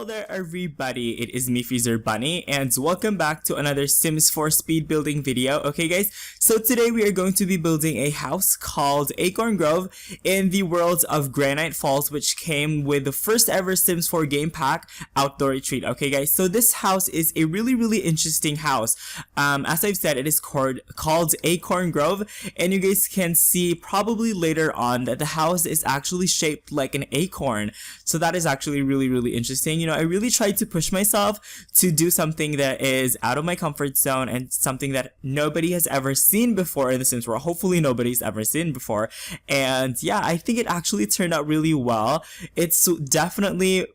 Hello there everybody, it is me Freezer Bunny and welcome back to another Sims 4 speed building video. Okay guys, so today we are going to be building a house called Acorn Grove in the world of Granite Falls, which came with the first ever Sims 4 game pack outdoor retreat. Okay guys, so this house is a really interesting house. As I've said, it is called Acorn Grove, and you guys can see probably later on that the house is actually shaped like an acorn. So that is actually really interesting. You know, I really tried to push myself to do something that is out of my comfort zone and something that nobody has ever seen before in The Sims 4. Hopefully nobody's ever seen before. And yeah, I think it actually turned out really well. It's definitely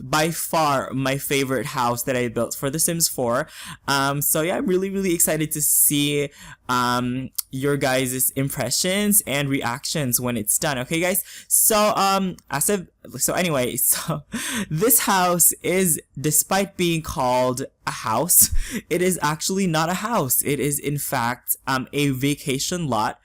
by far my favorite house that I built for The Sims 4. So yeah, I'm really excited to see your guys' impressions and reactions when it's done. Okay guys, so anyway, this house is, despite being called a house, it is actually not a house. It is in fact a vacation lot.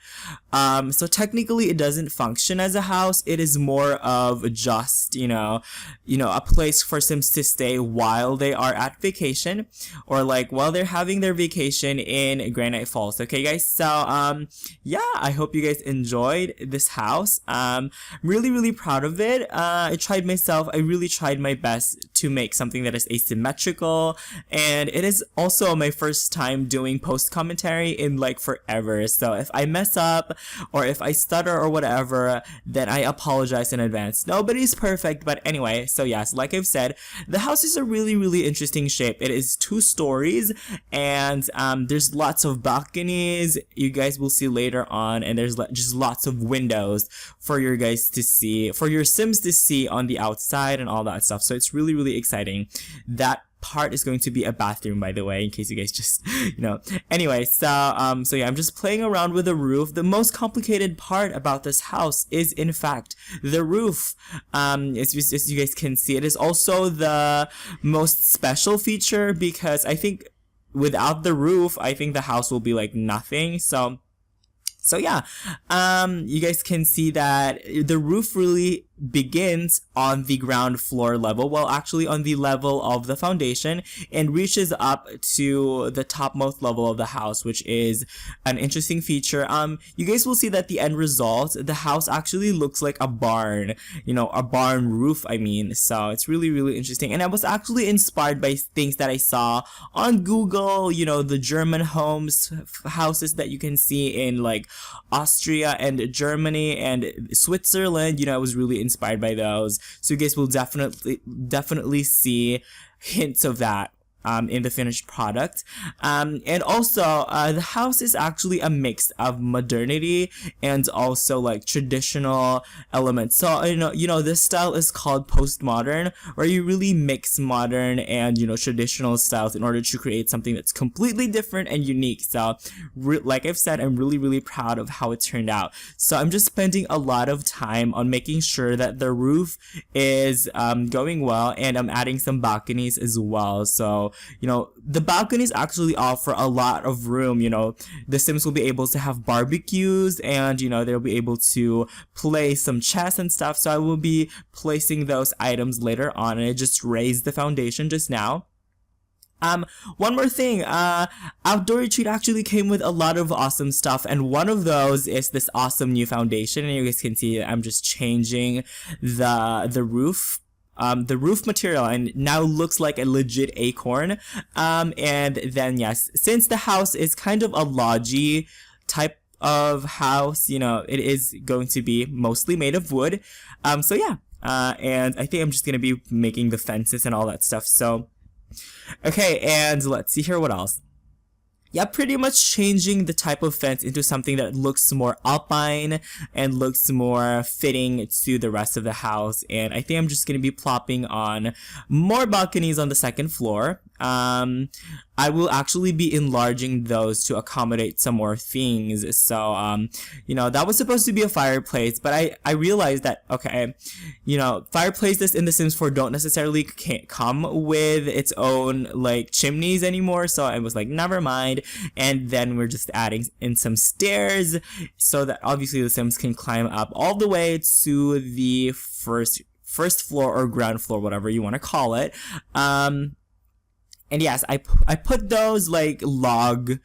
So technically it doesn't function as a house. It is more of just, you know, a place for Sims to stay while they are at vacation, or like while they're having their vacation in Granite Falls. Okay guys, so yeah, I hope you guys enjoyed this house. I'm really proud of it. I really tried my best to make something that is asymmetrical, and it is also my first time doing post commentary in like forever. So if I mess up or if I stutter or whatever, then I apologize in advance. Nobody's perfect, but anyway, so yes, like I've said, the house is a really interesting shape. It is 2 stories, and there's lots of balconies, you guys will see later on, and there's just lots of windows for your guys to see, for your Sims to see on the outside and all that stuff. So it's really exciting. That part is going to be a bathroom, by the way, in case you guys just, you know. Anyway, so yeah, I'm just playing around with the roof. The most complicated part about this house is in fact the roof. As you guys can see, it is also the most special feature, because I think without the roof, I think the house will be like nothing. So yeah, you guys can see that the roof really begins on the ground floor level, well actually on the level of the foundation, and reaches up to the topmost level of the house, which is an interesting feature. You guys will see that the end result, the house actually looks like a barn, you know, a barn roof, I mean. So it's really interesting, and I was actually inspired by things that I saw on Google, you know, the German houses that you can see in like Austria and Germany and Switzerland. You know, I was really inspired by those, so you guys will definitely see hints of that in the finished product. And also the house is actually a mix of modernity and also like traditional elements. So you know this style is called postmodern, where you really mix modern and, you know, traditional styles in order to create something that's completely different and unique. So like I've said, I'm really proud of how it turned out. So I'm just spending a lot of time on making sure that the roof is going well, and I'm adding some balconies as well. So, you know, the balconies actually offer a lot of room. You know, the Sims will be able to have barbecues, and, you know, they'll be able to play some chess and stuff. So I will be placing those items later on, and I just raised the foundation just now. One more thing, outdoor retreat actually came with a lot of awesome stuff, and one of those is this awesome new foundation, and you guys can see I'm just changing the roof. The roof material, and now looks like a legit acorn. And then yes, since the house is kind of a lodgy type of house, you know, it is going to be mostly made of wood. So yeah, and I think I'm just gonna be making the fences and all that stuff. So okay, and let's see here what else. Yeah, pretty much changing the type of fence into something that looks more alpine and looks more fitting to the rest of the house. And I think I'm just going to be plopping on more balconies on the second floor. I will actually be enlarging those to accommodate some more things. So, you know, that was supposed to be a fireplace, but I realized that, okay, you know, fireplaces in The Sims 4 don't necessarily come with its own, like, chimneys anymore. So I was like, never mind. And then we're just adding in some stairs so that obviously the Sims can climb up all the way to the first first floor or ground floor, whatever you want to call it. And yes, I put those like log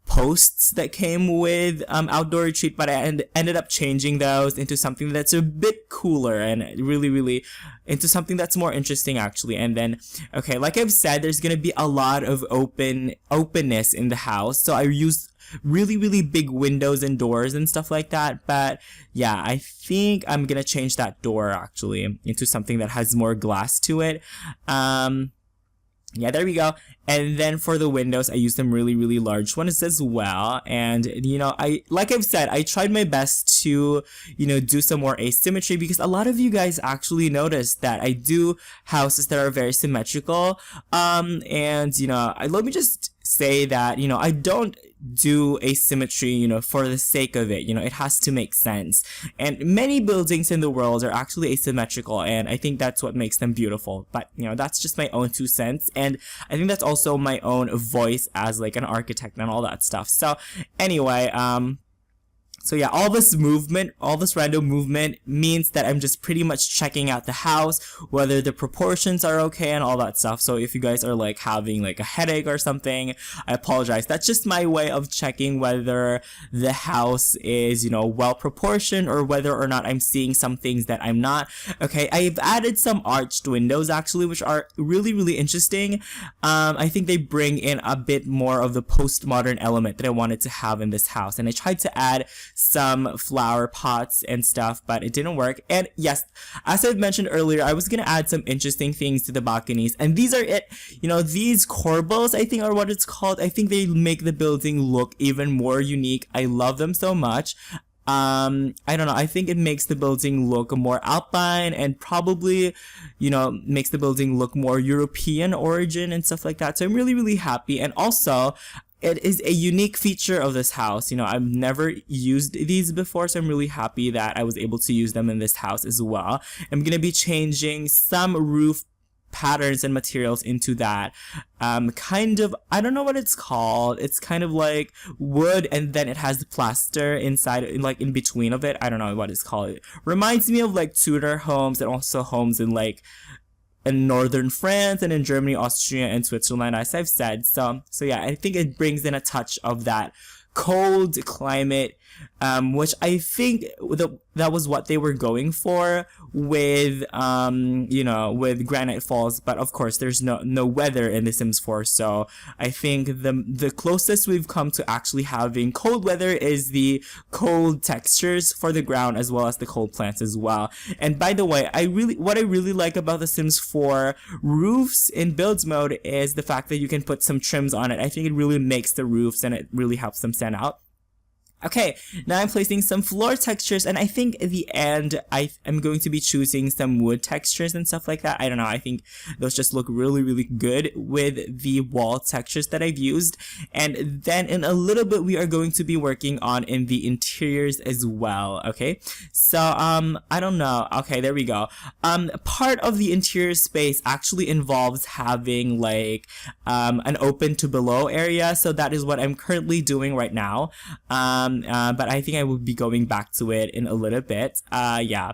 posts that came with outdoor retreat, but I ended up changing those into something that's a bit cooler and really into something that's more interesting actually. And then, okay, like I've said, there's gonna be a lot of openness in the house, so I used really big windows and doors and stuff like that. But yeah, I think I'm gonna change that door actually into something that has more glass to it. Yeah, there we go. And then for the windows, I used them really large ones as well. And, you know, like I've said, I tried my best to, you know, do some more asymmetry, because a lot of you guys actually noticed that I do houses that are very symmetrical. And, you know, let me just say that, you know, I don't do asymmetry, you know, for the sake of it. You know, it has to make sense. And many buildings in the world are actually asymmetrical, and I think that's what makes them beautiful. But, you know, that's just my own 2 cents. And I think that's also my own voice as like an architect and all that stuff. So anyway, so yeah, all this random movement means that I'm just pretty much checking out the house, whether the proportions are okay and all that stuff. So if you guys are like having like a headache or something, I apologize. That's just my way of checking whether the house is, you know, well proportioned, or whether or not I'm seeing some things that I'm not. Okay, I've added some arched windows actually, which are really interesting. I think they bring in a bit more of the postmodern element that I wanted to have in this house, and I tried to add some flower pots and stuff, but it didn't work. And yes, as I mentioned earlier, I was gonna add some interesting things to the balconies, and these are it. You know, these corbels, I think, are what it's called. I think they make the building look even more unique. I love them so much. I don't know, I think it makes the building look more alpine, and probably, you know, makes the building look more European origin and stuff like that. So I'm really happy. And also, it is a unique feature of this house. You know, I've never used these before, so I'm really happy that I was able to use them in this house as well. I'm gonna be changing some roof patterns and materials into that kind of, I don't know what it's called. It's kind of like wood, and then it has the plaster inside, like in between of it. I don't know what it's called. It reminds me of like Tudor homes, and also homes in like in northern France and in Germany, Austria, and Switzerland, as I've said. So yeah, I think it brings in a touch of that cold climate, which I think that was what they were going for with, you know, with Granite Falls. But of course, there's no weather in The Sims 4, so I think the closest we've come to actually having cold weather is the cold textures for the ground, as well as the cold plants as well. And by the way, what I really like about The Sims 4 roofs in builds mode is the fact that you can put some trims on it. I think it really makes the roofs, and it really helps them stand out. Okay, now I'm placing some floor textures, and I think at the end I'm going to be choosing some wood textures and stuff like that. I don't know, I think those just look really good with the wall textures that I've used. And then in a little bit we are going to be working on in the interiors as well. Okay, so I don't know. Okay, there we go. Part of the interior space actually involves having like an open to below area, so that is what I'm currently doing right now. But I think I will be going back to it in a little bit. Yeah.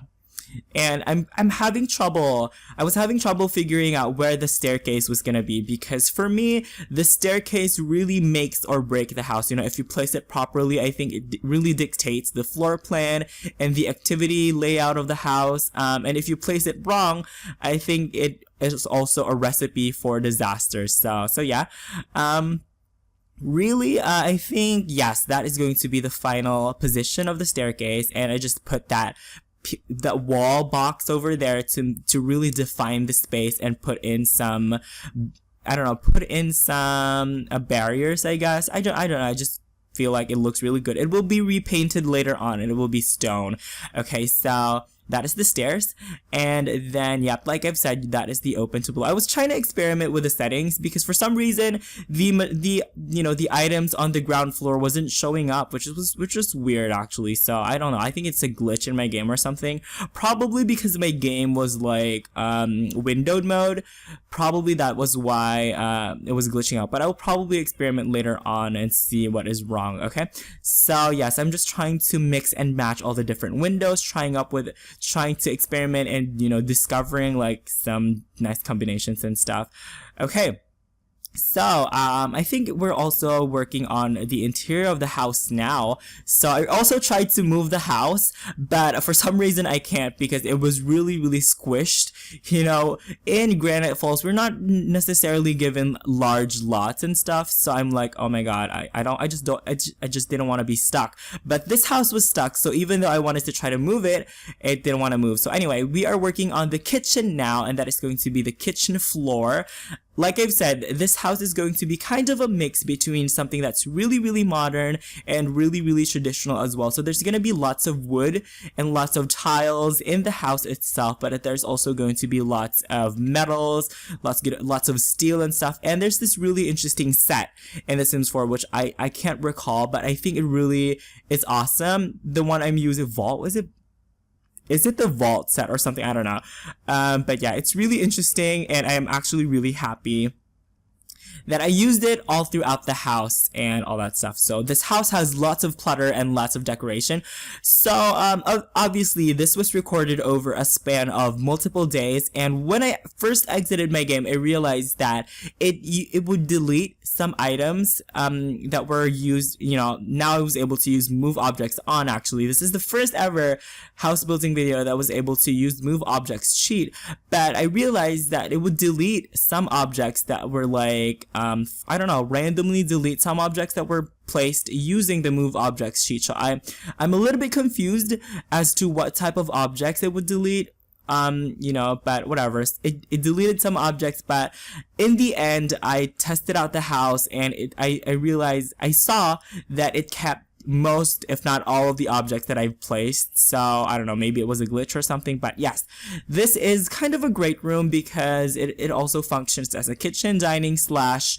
And I'm having trouble. I was having trouble figuring out where the staircase was gonna be, because for me, the staircase really makes or break the house. You know, if you place it properly, I think it really dictates the floor plan and the activity layout of the house. And if you place it wrong, I think it is also a recipe for disaster. So yeah. Really, I think, yes, that is going to be the final position of the staircase, and I just put that wall box over there to really define the space, and put in some, I don't know, barriers, I guess. I don't know, I just feel like it looks really good. It will be repainted later on, and it will be stone. Okay, so that is the stairs. And then, yep, like I've said, that is the open to below. I was trying to experiment with the settings, because for some reason the items on the ground floor wasn't showing up, which was weird actually. So I don't know, I think it's a glitch in my game or something. Probably because my game was like windowed mode. Probably that was why it was glitching out. But I will probably experiment later on and see what is wrong. Okay, so yes, I'm just trying to mix and match all the different windows, trying up with trying to experiment and, you know, discovering like some nice combinations and stuff. Okay. So, I think we're also working on the interior of the house now. So I also tried to move the house, but for some reason I can't because it was really, really squished. You know, in Granite Falls, we're not necessarily given large lots and stuff. So I'm like, oh my God, I just didn't want to be stuck. But this house was stuck. So even though I wanted to try to move it, it didn't want to move. So anyway, we are working on the kitchen now, and that is going to be the kitchen floor. Like I've said, this house is going to be kind of a mix between something that's really, really modern and really, really traditional as well. So there's going to be lots of wood and lots of tiles in the house itself, but there's also going to be lots of metals, lots of steel and stuff. And there's this really interesting set in The Sims 4, which I can't recall, but I think it really is awesome. The one I'm using, Vault, is it the vault set or something? I don't know. But yeah, it's really interesting, and I am actually really happy that I used it all throughout the house and all that stuff. So this house has lots of clutter and lots of decoration. So obviously this was recorded over a span of multiple days, and when I first exited my game, I realized that it would delete some items that were used. You know, now I was able to use move objects on. Actually, this is the first ever house building video that was able to use move objects cheat, but I realized that it would delete some objects that were like I don't know, randomly delete some objects that were placed using the move objects cheat. So I'm a little bit confused as to what type of objects it would delete. You know, but whatever, it deleted some objects, but in the end I tested out the house, and I realized, I saw that it kept most, if not all, of the objects that I've placed. So I don't know, maybe it was a glitch or something, but yes, this is kind of a great room because it also functions as a kitchen, dining slash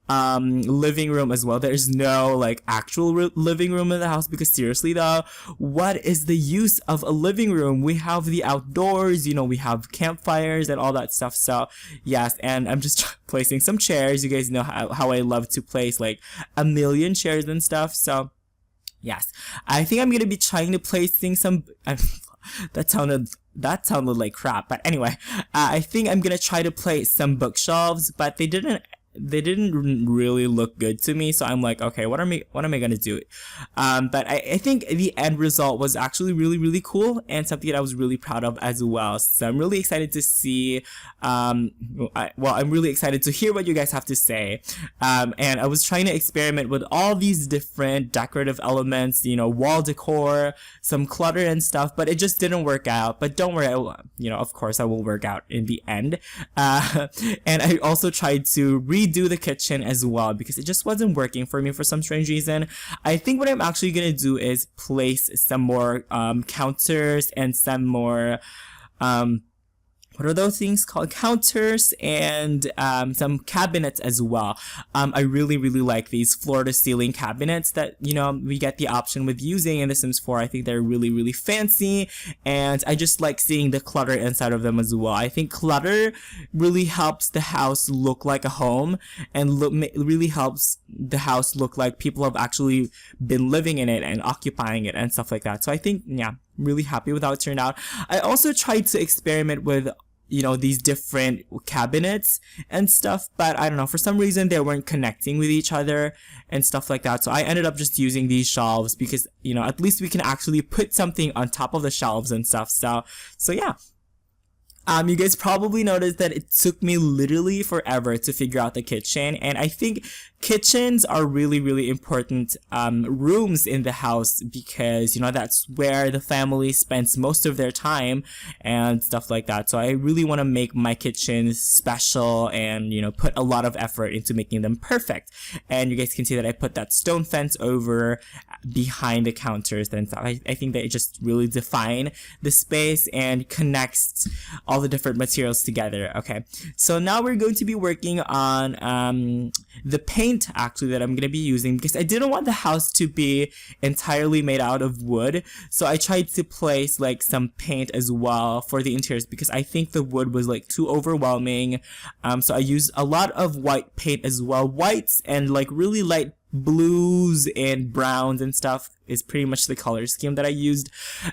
living room as well. There's no like actual living room in the house, because seriously though, what is the use of a living room? We have the outdoors, you know, we have campfires and all that stuff. So yes, and I'm just placing some chairs. You guys know how I love to place like a million chairs and stuff. So yes, I think I'm gonna be trying to placing some that sounded like crap, but anyway, I think I'm gonna try to place some bookshelves, but they didn't really look good to me. So I'm like, okay, what am I gonna do? But I think the end result was actually really, really cool, and something that I was really proud of as well. So I'm really excited to see, I'm really excited to hear what you guys have to say. And I was trying to experiment with all these different decorative elements, you know, wall decor, some clutter and stuff, but it just didn't work out. But don't worry, you know, of course I will work out in the end. And I also tried to redo the kitchen as well, because it just wasn't working for me for some strange reason. I think what I'm actually gonna do is place some more counters and some more what are those things called? Counters and some cabinets as well. I really, really like these floor-to-ceiling cabinets that, you know, we get the option with using in The Sims 4. I think they're really, really fancy, and I just like seeing the clutter inside of them as well. I think clutter really helps the house look like a home, and really helps the house look like people have actually been living in it and occupying it and stuff like that. So I think, yeah, really happy with how it turned out. I also tried to experiment with, you know, these different cabinets and stuff, but I don't know, for some reason they weren't connecting with each other and stuff like that. So I ended up just using these shelves because, you know, at least we can actually put something on top of the shelves and stuff. So yeah. You guys probably noticed that it took me literally forever to figure out the kitchen, and I think kitchens are really, really important rooms in the house, because, you know, that's where the family spends most of their time and stuff like that. So I really want to make my kitchen special and, you know, put a lot of effort into making them perfect. And you guys can see that I put that stone fence over behind the counters and stuff. I think that it just really define the space and connects all the different materials together. Okay, so now we're going to be working on the paint actually that I'm going to be using, because I didn't want the house to be entirely made out of wood. So I tried to place like some paint as well for the interiors, because I think the wood was like too overwhelming. So I used a lot of white paint as well, whites and like really light blues and browns and stuff is pretty much the color scheme that I used.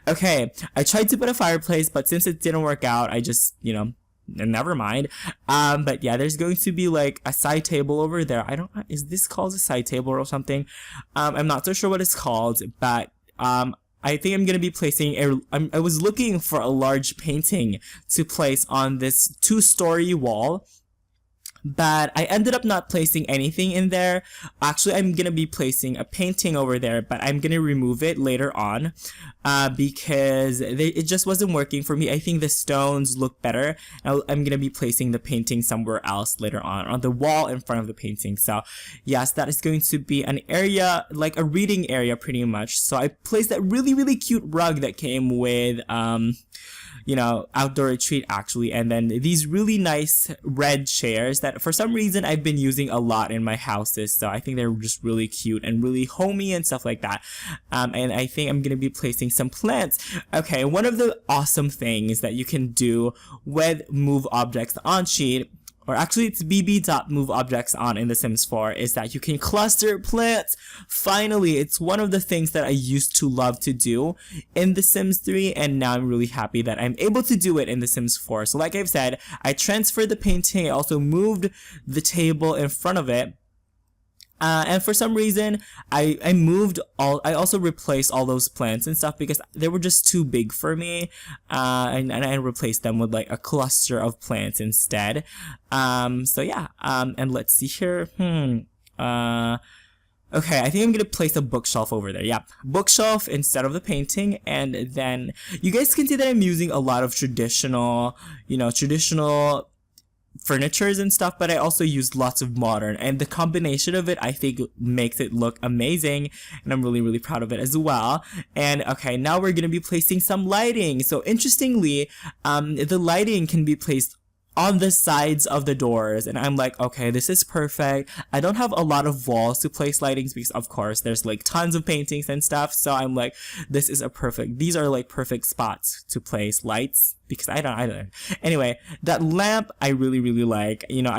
Okay, I tried to put a fireplace, but since it didn't work out, I just, you know, never mind. But yeah, there's going to be like a side table over there. Is this called a side table or something? I'm not so sure what it's called, but I think I'm gonna be placing I was looking for a large painting to place on this 2-story wall, but I ended up not placing anything in there. Actually, I'm gonna be placing a painting over there, but I'm gonna remove it later on because it just wasn't working for me. I think the stones look better. I'm gonna be placing the painting somewhere else later on the wall in front of the painting. So yes, that is going to be an area, like a reading area pretty much. So I placed that really cute rug that came with you know, outdoor retreat actually, and then these really nice red chairs that for some reason I've been using a lot in my houses, so I think they're just really cute and really homey and stuff like that. And I think I'm gonna be placing some plants. Okay, one of the awesome things that you can do with Move Objects On sheet, or actually it's bb.moveobjectson in The Sims 4, is that you can cluster plants. Finally, it's one of the things that I used to love to do in The Sims 3, and now I'm really happy that I'm able to do it in The Sims 4. So like I've said, I transferred the painting, I also moved the table in front of it. And for some reason, I also replaced all those plants and stuff because they were just too big for me. And I replaced them with like a cluster of plants instead. So yeah, and let's see here. Okay, I think I'm gonna place a bookshelf over there. Yep, bookshelf instead of the painting. And then you guys can see that I'm using a lot of traditional furnitures and stuff, but I also used lots of modern, and the combination of it I think makes it look amazing, and I'm really proud of it as well. And okay, now we're gonna be placing some lighting. So interestingly, the lighting can be placed on the sides of the doors, and I'm like, okay, this is perfect. I don't have a lot of walls to place lightings because of course there's like tons of paintings and stuff, so I'm like, these are like perfect spots to place lights because I don't. Anyway, that lamp I really like. You know,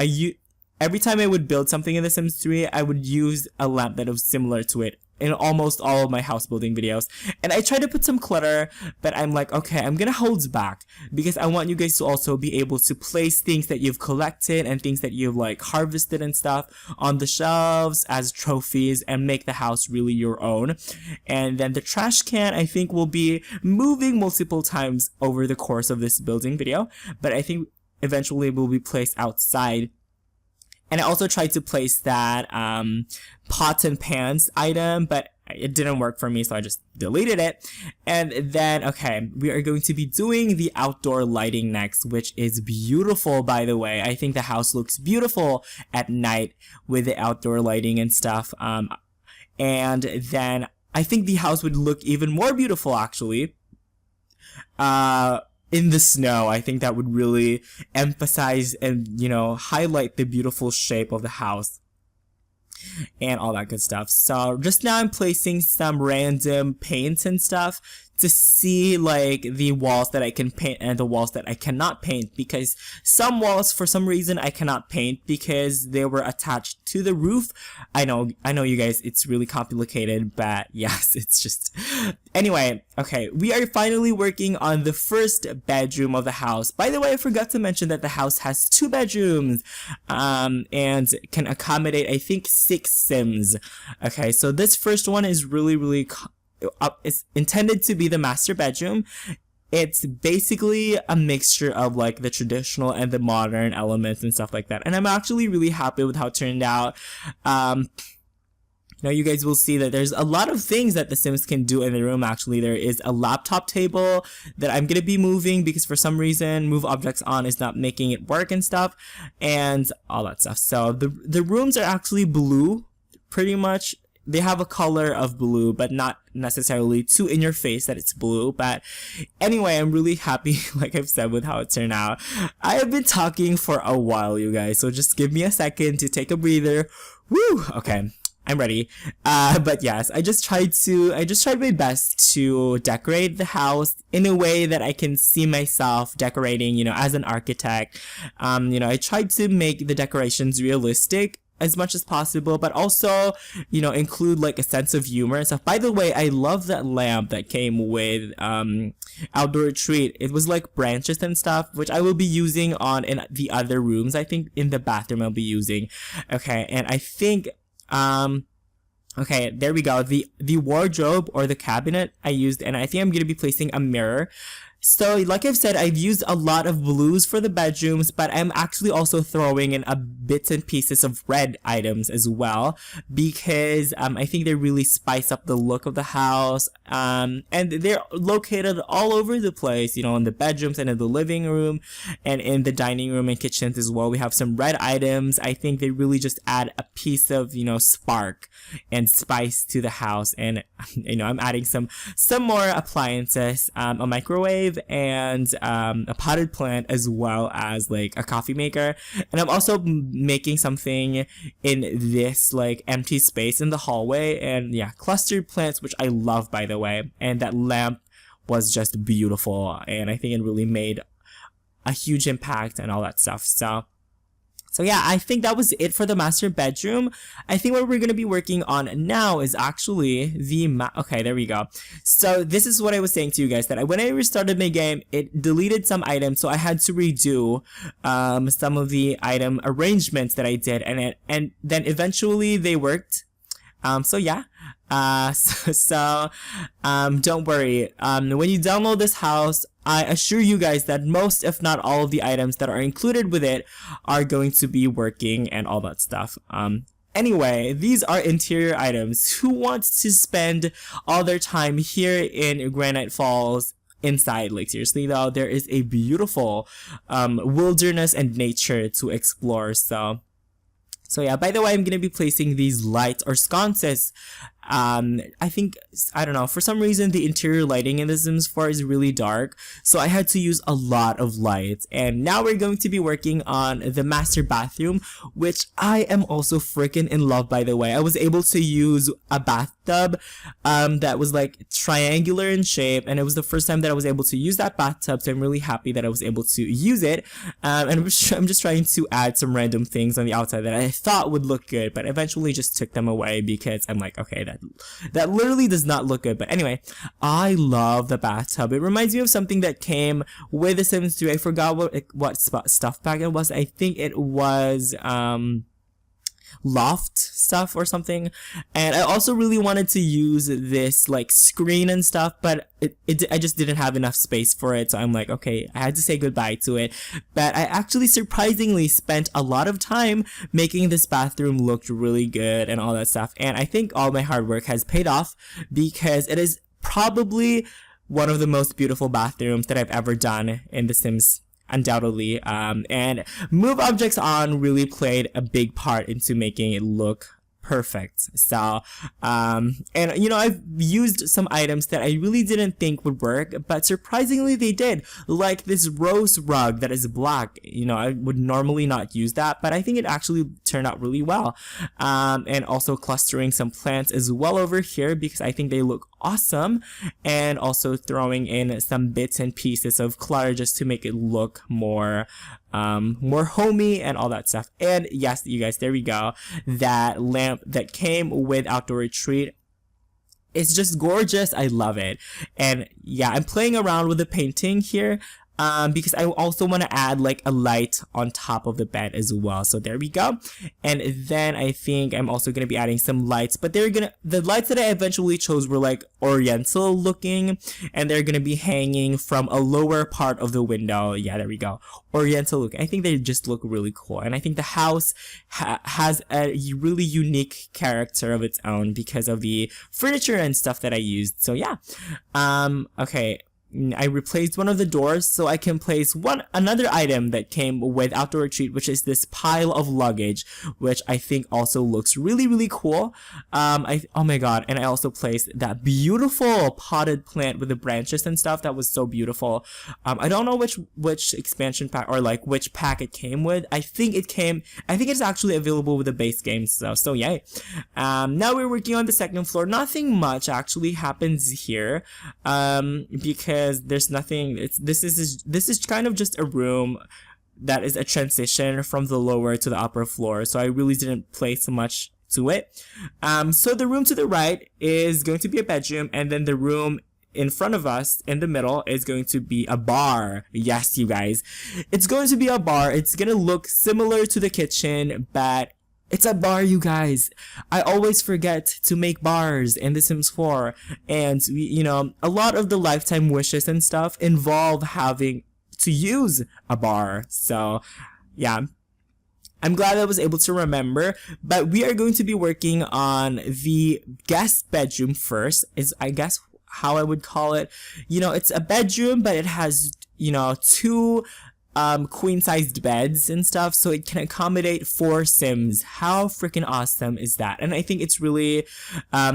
every time I would build something in The Sims 3, I would use a lamp that was similar to it in almost all of my house building videos. And I try to put some clutter, but I'm like, okay, I'm gonna hold back because I want you guys to also be able to place things that you've collected and things that you've like harvested and stuff on the shelves as trophies and make the house really your own. And then the trash can I think will be moving multiple times over the course of this building video, but I think eventually it will be placed outside. And I also tried to place that pots and pans item, but it didn't work for me, so I just deleted it. And then, okay, we are going to be doing the outdoor lighting next, which is beautiful, by the way. I think the house looks beautiful at night with the outdoor lighting and stuff. And then I think the house would look even more beautiful, actually. In the snow. I think that would really emphasize and, you know, highlight the beautiful shape of the house and all that good stuff. So just now I'm placing some random paints and stuff to see like the walls that I can paint and the walls that I cannot paint, because some walls for some reason I cannot paint because they were attached to the roof. I know you guys, it's really complicated, but yes, it's just anyway. Okay, we are finally working on the first bedroom of the house. By the way, I forgot to mention that the house has 2 bedrooms and can accommodate I think 6 Sims. Okay, so this first one is really it's intended to be the master bedroom. It's basically a mixture of like the traditional and the modern elements and stuff like that, and I'm actually really happy with how it turned out. Now you guys will see that there's a lot of things that the Sims can do in the room. Actually, there is a laptop table that I'm gonna be moving because for some reason Move Objects On is not making it work and stuff, and all that stuff. So the rooms are actually blue, pretty much. They have a color of blue, but not necessarily too in your face that it's blue. But anyway, I'm really happy, like I've said, with how it turned out. I have been talking for a while, you guys, so just give me a second to take a breather. Woo! Okay, I'm ready. But yes, I just tried my best to decorate the house in a way that I can see myself decorating, you know, as an architect. You know, I tried to make the decorations realistic as much as possible, but also, you know, include like a sense of humor and stuff. By the way, I love that lamp that came with outdoor retreat. It was like branches and stuff, which I will be using on in the other rooms. I think in the bathroom I'll be using. Okay, and I think okay, there we go. The wardrobe or the cabinet I used, and I think I'm gonna be placing a mirror. So, like I've said, I've used a lot of blues for the bedrooms, but I'm actually also throwing in a bits and pieces of red items as well, because I think they really spice up the look of the house. And they're located all over the place, you know, in the bedrooms and in the living room and in the dining room and kitchens as well. We have some red items. I think they really just add a piece of, you know, spark and spice to the house. And, you know, I'm adding some more appliances, a microwave, and a potted plant, as well as like a coffee maker. And I'm also making something in this like empty space in the hallway, and yeah, clustered plants, which I love, by the way. And that lamp was just beautiful, and I think it really made a huge impact and all that stuff. So yeah, I think that was it for the master bedroom. I think what we're going to be working on now is actually okay, there we go. So this is what I was saying to you guys, that when I restarted my game, it deleted some items, so I had to redo some of the item arrangements that I did, and then eventually they worked. So yeah, don't worry. When you download this house, I assure you guys that most, if not all, of the items that are included with it are going to be working and all that stuff. Anyway, these are interior items. Who wants to spend all their time here in Granite Falls inside? Like, seriously though, there is a beautiful wilderness and nature to explore. So yeah, by the way, I'm going to be placing these lights or sconces. I think, I don't know, for some reason the interior lighting in The Sims 4 is really dark, so I had to use a lot of lights. And now we're going to be working on the master bathroom, which I am also freaking in love, by the way. I was able to use a bathtub that was like triangular in shape, and it was the first time that I was able to use that bathtub, so I'm really happy that I was able to use it. And I'm just trying to add some random things on the outside that I thought would look good, but eventually just took them away because I'm like, okay, that literally does not look good. But anyway, I love the bathtub. It reminds me of something that came with The Sims 2. I forgot what stuff pack it was. I think it was loft stuff or something. And I also really wanted to use this like screen and stuff, but I just didn't have enough space for it, so I'm like, okay, I had to say goodbye to it. But I actually surprisingly spent a lot of time making this bathroom look really good and all that stuff, and I think all my hard work has paid off, because it is probably one of the most beautiful bathrooms that I've ever done in The Sims, undoubtedly. And move objects on really played a big part into making it look perfect. So and you know, I've used some items that I really didn't think would work, but surprisingly they did, like this rose rug that is black. You know, I would normally not use that, but I think it actually turned out really well. And also clustering some plants as well over here, because I think they look awesome, and also throwing in some bits and pieces of clutter just to make it look more homey and all that stuff. And yes, you guys, there we go. That lamp that came with outdoor retreat, it's just gorgeous. I love it. And yeah, I'm playing around with the painting here, because I also want to add like a light on top of the bed as well. So there we go. And then I think I'm also going to be adding some lights, but the lights that I eventually chose were like oriental looking, and they're going to be hanging from a lower part of the window. Yeah, there we go. Oriental look. I think they just look really cool. And I think the house has a really unique character of its own because of the furniture and stuff that I used. So yeah. Okay. I replaced one of the doors so I can place another item that came with outdoor retreat, which is this pile of luggage, which I think also looks really, really cool. Oh my god, and I also placed that beautiful potted plant with the branches and stuff. That was so beautiful. I don't know which expansion pack or like which pack it came with. I think it's actually available with the base game, so yay. Now we're working on the second floor. Nothing much actually happens here, because there's nothing. This is kind of just a room that is a transition from the lower to the upper floor, so I really didn't place much to it. So the room to the right is going to be a bedroom, and then the room in front of us in the middle is going to be a bar. Yes, you guys, it's going to be a bar. It's gonna look similar to the kitchen, but it's a bar, you guys. I always forget to make bars in The Sims 4, and a lot of the lifetime wishes and stuff involve having to use a bar. So yeah, I'm glad I was able to remember. But we are going to be working on the guest bedroom first, is I guess how I would call it. It's a bedroom, but it has two queen-sized beds and stuff, so it can accommodate 4 Sims. How freaking awesome is that? And I think it's really I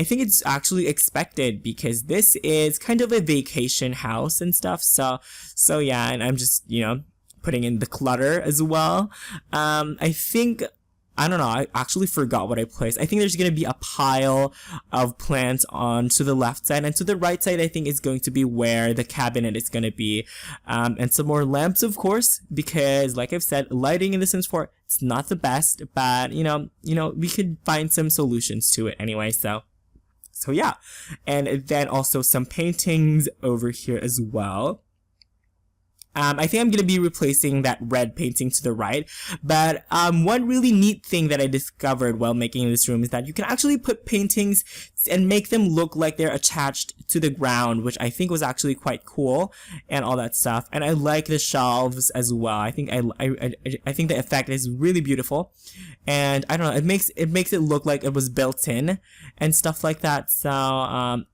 think it's actually expected, because this is kind of a vacation house and stuff. So yeah, and I'm just putting in the clutter as well. I don't know, I actually forgot what I placed. I think there's going to be a pile of plants on to the left side, and to the right side I think is going to be where the cabinet is going to be. And some more lamps, of course, because like I've said, lighting in The Sims 4, it's not the best, but we could find some solutions to it anyway. So yeah. And then also some paintings over here as well. I think I'm going to be replacing that red painting to the right. But one really neat thing that I discovered while making this room is that you can actually put paintings and make them look like they're attached to the ground, which I think was actually quite cool and all that stuff. And I like the shelves as well. I think I think the effect is really beautiful. And I don't know, it makes it look like it was built in and stuff like that. So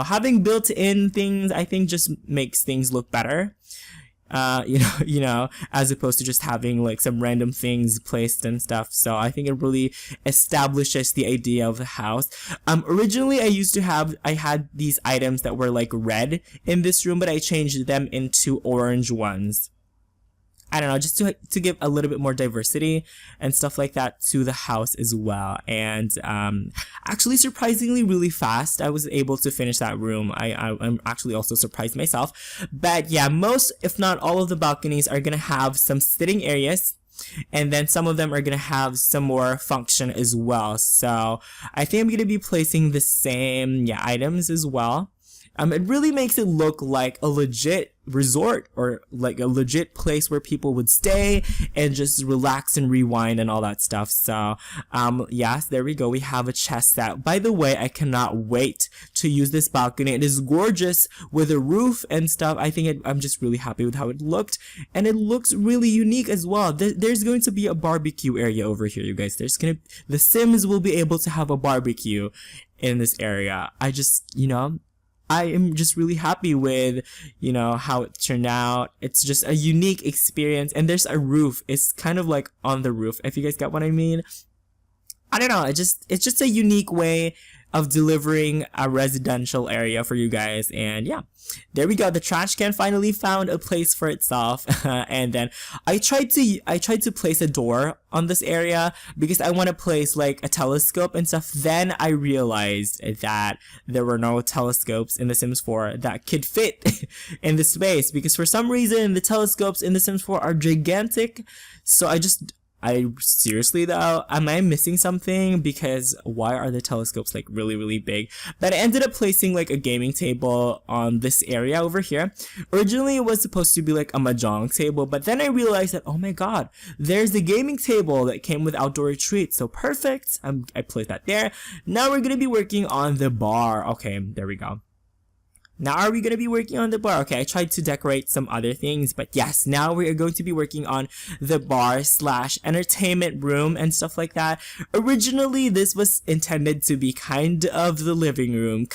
having built in things, I think just makes things look better. As opposed to just having like some random things placed and stuff. So I think it really establishes the idea of the house. Originally I had these items that were like red in this room, but I changed them into orange ones. I don't know, just to give a little bit more diversity and stuff like that to the house as well. And actually, surprisingly, really fast, I was able to finish that room. I'm actually also surprised myself. But yeah, most, if not all of the balconies are gonna have some sitting areas, and then some of them are gonna have some more function as well. So I think I'm gonna be placing the same items as well. It really makes it look like a legit resort, or like a legit place where people would stay and just relax and rewind and all that stuff. So yes, there we go. We have a chest set. By the way, I cannot wait to use this balcony. It is gorgeous with a roof and stuff. I think I'm just really happy with how it looked, and it looks really unique as well. There's going to be a barbecue area over here, you guys. The Sims will be able to have a barbecue in this area. I am just really happy with, how it turned out. It's just a unique experience. And there's a roof. It's kind of like on the roof, if you guys got what I mean. I don't know. It's just a unique way of delivering a residential area for you guys. And yeah, there we go. The trash can finally found a place for itself. And then I tried to place a door on this area because I want to place like a telescope and stuff. Then I realized that there were no telescopes in The Sims 4 that could fit in the space, because for some reason the telescopes in The Sims 4 are gigantic. So I seriously though, am I missing something? Because why are the telescopes like really, really big? But I ended up placing like a gaming table on this area over here. Originally it was supposed to be like a mahjong table, but then I realized that, oh my god, there's the gaming table that came with outdoor retreat. So perfect. I placed that there. Now we're gonna be working on the bar. Okay, there we go. Now are we going to be working on the bar? Okay, I tried to decorate some other things, but yes, now we are going to be working on the bar / entertainment room and stuff like that. Originally, this was intended to be kind of the living room,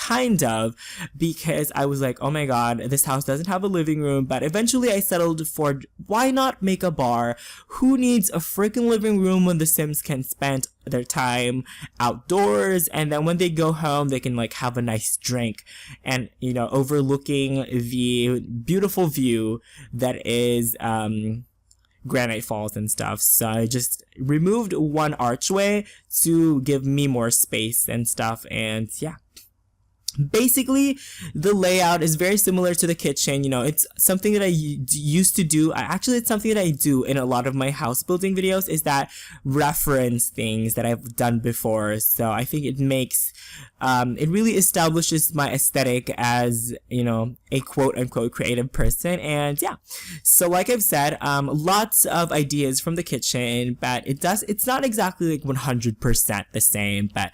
because I was like, oh my god, this house doesn't have a living room, but eventually I settled for, why not make a bar? Who needs a freaking living room when the Sims can spend their time outdoors, and then when they go home they can like have a nice drink and overlooking the beautiful view that is Granite Falls and stuff. So I just removed one archway to give me more space and stuff, and yeah, Basically, the layout is very similar to the kitchen. You know, it's something that I used to do. Actually, it's something that I do in a lot of my house building videos, is that reference things that I've done before. So I think it makes, it really establishes my aesthetic as, you know, a quote unquote creative person. And yeah, so like I've said, lots of ideas from the kitchen, but it's not exactly like 100% the same, but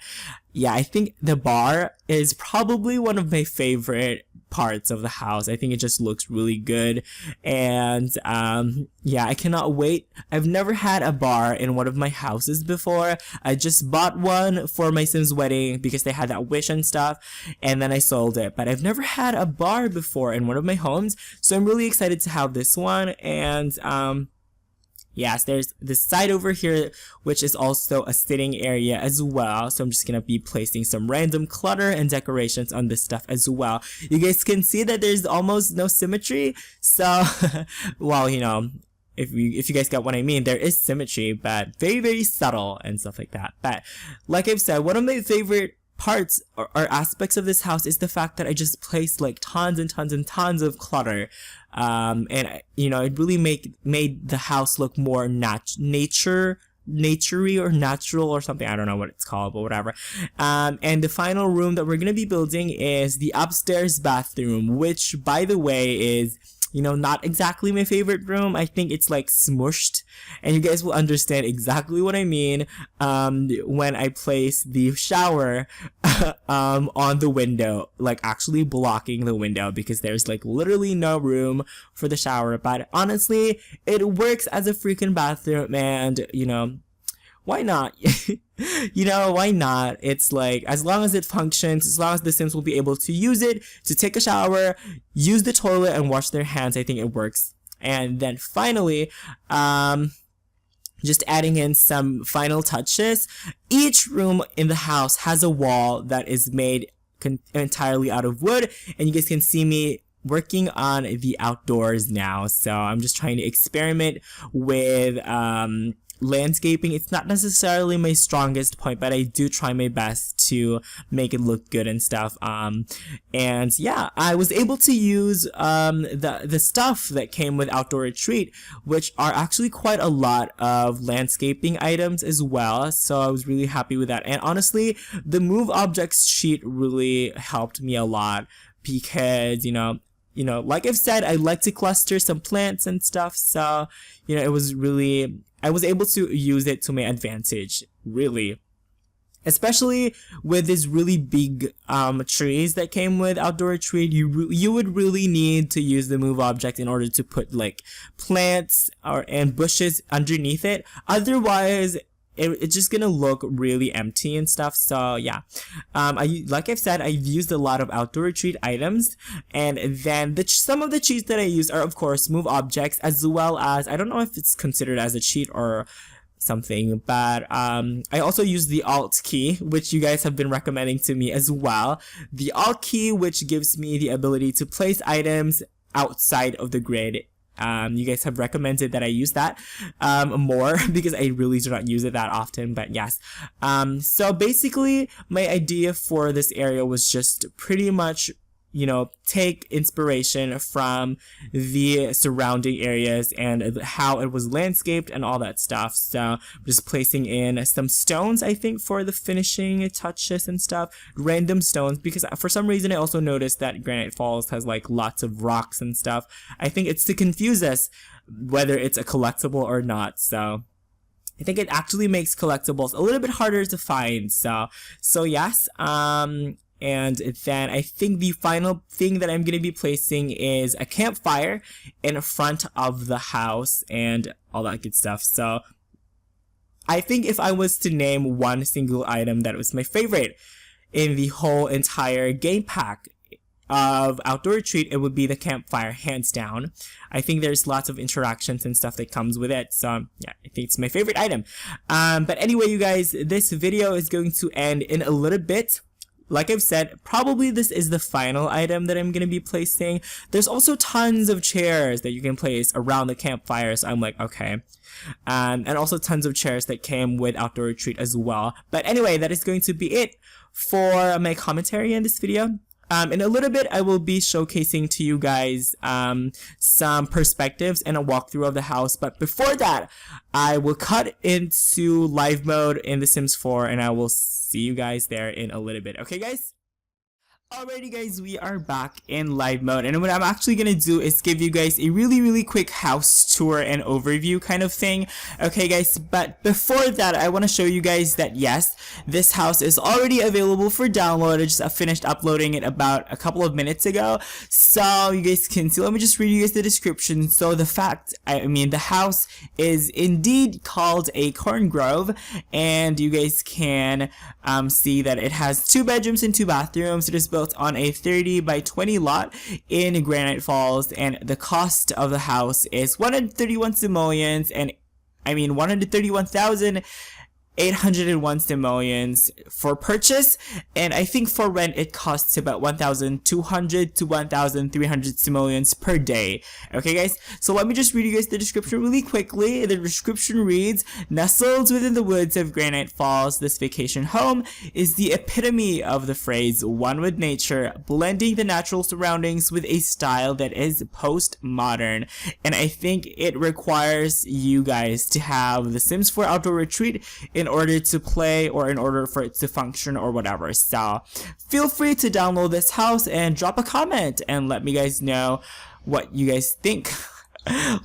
yeah, I think the bar is probably one of my favorite parts of the house. I think it just looks really good. And yeah, I cannot wait. I've never had a bar in one of my houses before. I just bought one for my Sims wedding because they had that wish and stuff, and then I sold it. But I've never had a bar before in one of my homes, so I'm really excited to have this one. And yes, there's this side over here, which is also a sitting area as well. So I'm just gonna be placing some random clutter and decorations on this stuff as well. You guys can see that there's almost no symmetry. So, well, you know, if you guys got what I mean, there is symmetry, but very, very subtle and stuff like that. But like I've said, one of my favorite parts or aspects of this house is the fact that I just placed like tons and tons and tons of clutter. And you know, it really made the house look more naturey or natural or something. I don't know what it's called, but whatever. And the final room that we're gonna be building is the upstairs bathroom, which, by the way, is, you know, not exactly my favorite room. I think it's like smushed, and you guys will understand exactly what I mean when I place the shower on the window, like actually blocking the window, because there's like literally no room for the shower. But honestly, it works as a freaking bathroom, and you know, why not? You know, why not? It's like, as long as it functions, as long as the Sims will be able to use it to take a shower, use the toilet, and wash their hands, I think it works. And then finally, just adding in some final touches. Each room in the house has a wall that is made entirely out of wood, and you guys can see me working on the outdoors now. So I'm just trying to experiment with landscaping. It's not necessarily my strongest point, but I do try my best to make it look good and stuff. And yeah, I was able to use the stuff that came with Outdoor Retreat, which are actually quite a lot of landscaping items as well. So I was really happy with that. And honestly, the Move Objects sheet really helped me a lot, because you know, like I've said, I like to cluster some plants and stuff. So, you know, it was really, I was able to use it to my advantage, really. Especially with these really big trees that came with Outdoor Retreat, you would really need to use the Move Object in order to put like plants and bushes underneath it. Otherwise, it's just gonna look really empty and stuff. So yeah, like I've said, I've used a lot of Outdoor Retreat items, and then some of the cheats that I use are, of course, Move Objects, as well as, I don't know if it's considered as a cheat or something, but I also use the Alt key, which you guys have been recommending to me as well. The Alt key, which gives me the ability to place items outside of the grid. You guys have recommended that I use that more, because I really do not use it that often, but yes. So basically, my idea for this area was just pretty much, you know, take inspiration from the surrounding areas and how it was landscaped and all that stuff. So just placing in some stones, I think, for the finishing touches and stuff, random stones, because for some reason I also noticed that Granite Falls has like lots of rocks and stuff. I think it's to confuse us whether it's a collectible or not. So I think it actually makes collectibles a little bit harder to find. So yes, and then I think the final thing that I'm going to be placing is a campfire in front of the house and all that good stuff. So I think if I was to name one single item that was my favorite in the whole entire game pack of Outdoor Retreat, it would be the campfire, hands down. I think there's lots of interactions and stuff that comes with it. So yeah, I think it's my favorite item. But anyway, you guys, this video is going to end in a little bit. Like I've said, probably this is the final item that I'm going to be placing. There's also tons of chairs that you can place around the campfire, so I'm like, okay. And also tons of chairs that came with Outdoor Retreat as well. But anyway, that is going to be it for my commentary in this video. In a little bit, I will be showcasing to you guys some perspectives and a walkthrough of the house. But before that, I will cut into live mode in The Sims 4, and I will see you guys there in a little bit. Okay, guys? Alrighty guys, we are back in live mode, and what I'm actually gonna do is give you guys a really quick house tour and overview kind of thing. Okay guys, but before that, I want to show you guys that yes, this house is already available for download. I just finished uploading it about a couple of minutes ago, so you guys can see. Let me just read you guys the description. So the house is indeed called ACORN Grove, and you guys can see that it has 2 bedrooms and 2 bathrooms. It is built on a 30 by 20 lot in Granite Falls, and the cost of the house is 131,801 simoleons for purchase, and I think for rent it costs about 1,200 to 1,300 simoleons per day. Okay guys, so let me just read you guys the description really quickly. The description reads, nestled within the woods of Granite Falls, this vacation home is the epitome of the phrase one with nature, blending the natural surroundings with a style that is post-modern. And I think it requires you guys to have the Sims 4 outdoor retreat in order to play, or in order for it to function, or whatever. So feel free to download this house and drop a comment and let me guys know what you guys think.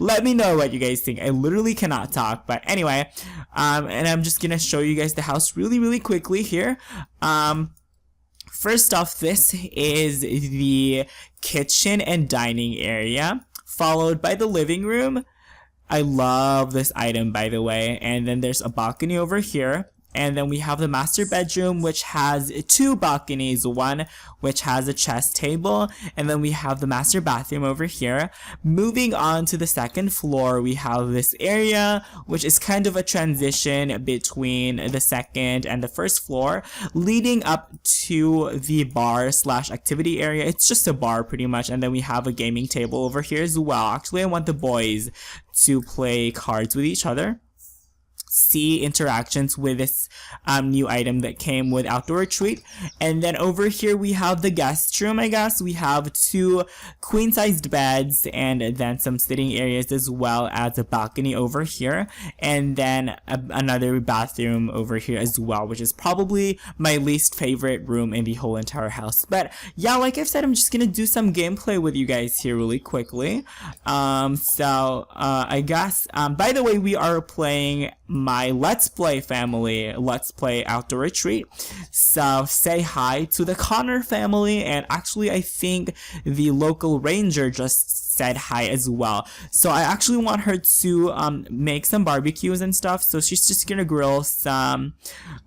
Let me know what you guys think. I literally cannot talk, but anyway, and I'm just gonna show you guys the house really quickly here. First off, this is the kitchen and dining area, followed by the living room. I love this item, by the way. And then there's a balcony over here. And then we have the master bedroom, which has 2 balconies, one which has a chess table, and then we have the master bathroom over here. Moving on to the 2nd floor, we have this area, which is kind of a transition between the 2nd and the 1st floor, leading up to the bar slash activity area. It's just a bar pretty much, and then we have a gaming table over here as well. Actually, I want the boys to play cards with each other. See interactions with this new item that came with outdoor retreat. And then over here we have the guest room. I guess we have 2 queen-sized beds, and then some sitting areas, as well as a balcony over here, and then another bathroom over here as well, which is probably my least favorite room in the whole entire house. But yeah, like I've said, I'm just gonna do some gameplay with you guys here really quickly. I guess by the way, we are playing my Let's Play family, Let's Play Outdoor Retreat. So say hi to the Connor family, and actually I think the local ranger just said hi as well. So I actually want her to make some barbecues and stuff, so she's just gonna grill some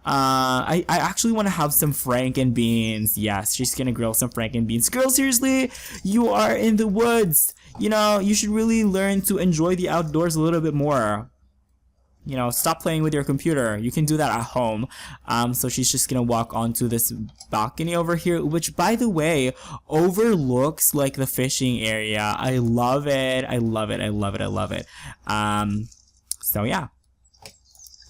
I actually want to have some franken beans. Yes, she's gonna grill some franken beans. Girl, seriously, you are in the woods. You know, you should really learn to enjoy the outdoors a little bit more. You know, stop playing with your computer. You can do that at home. So she's just gonna walk onto this balcony over here, which, by the way, overlooks like the fishing area. I love it. I love it. I love it. I love it. So yeah.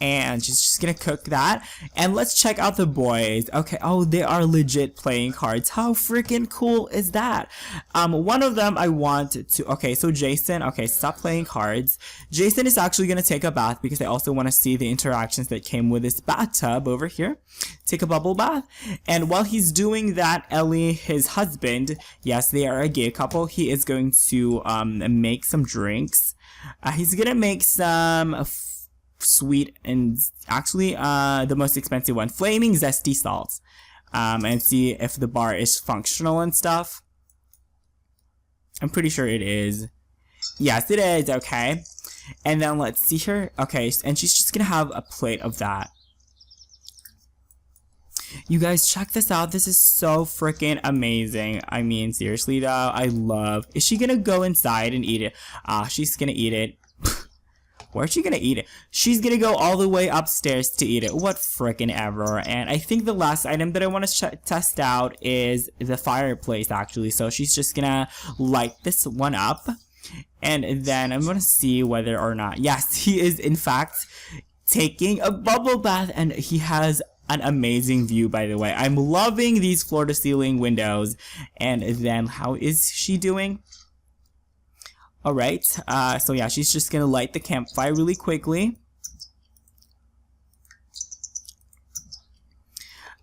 And she's just gonna cook that, and let's check out the boys. Okay, oh, they are legit playing cards. How freaking cool is that? One of them I want to, okay, so Jason, okay, stop playing cards. Jason is actually gonna take a bath because I also want to see the interactions that came with this bathtub over here. Take a bubble bath, and while he's doing that, Ellie, his husband, yes, they are a gay couple, he is going to make some drinks. He's gonna make some sweet, and actually the most expensive one, flaming zesty salts, and see if the bar is functional and stuff. I'm pretty sure it is. Yes, it is. Okay, and then let's see her. Okay, and she's just gonna have a plate of that. You guys, check this out. This is so freaking amazing. I mean, seriously though, I love. Is she gonna go inside and eat it? She's gonna eat it. Where's she gonna eat it? She's gonna go all the way upstairs to eat it. What frickin' ever. And I think the last item that I want to test out is the fireplace, actually. So she's just gonna light this one up, and then I'm gonna see whether or not, yes, he is in fact taking a bubble bath, and he has an amazing view, by the way. I'm loving these floor to ceiling windows. And then how is she doing? Alright, so yeah, she's just gonna light the campfire really quickly.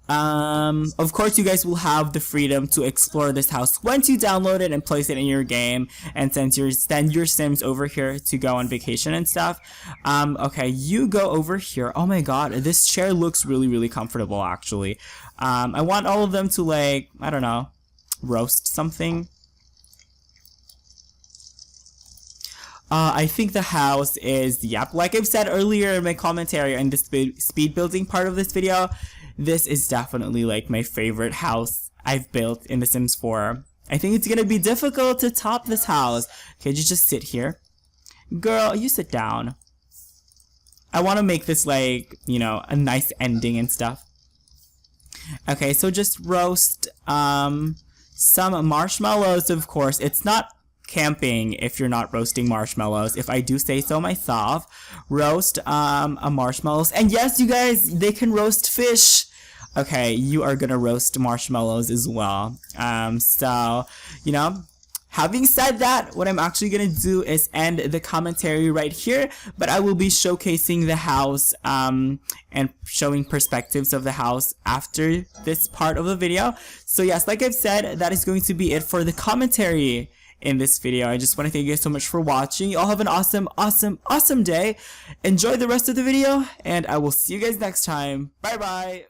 Of course, you guys will have the freedom to explore this house once you download it and place it in your game and send your Sims over here to go on vacation and stuff. Okay, you go over here. Oh my god, this chair looks really, really comfortable, actually. I want all of them to, like, I don't know, roast something. I think the house is, yep, like I've said earlier in my commentary on the speed building part of this video, this is definitely like my favorite house I've built in The Sims 4. I think it's gonna be difficult to top this house. Okay, you just sit here. Girl, you sit down. I want to make this, like, you know, a nice ending and stuff. Okay, so just roast some marshmallows, of course. It's not camping if you're not roasting marshmallows, if I do say so myself. Roast a marshmallows, and yes, you guys, they can roast fish. Okay, you are gonna roast marshmallows as well. So, you know, having said that, what I'm actually gonna do is end the commentary right here, but I will be showcasing the house and showing perspectives of the house after this part of the video. So yes, like I've said, that is going to be it for the commentary in this video. I just want to thank you guys so much for watching. You all have an awesome, awesome, awesome day. Enjoy the rest of the video, and I will see you guys next time. Bye bye.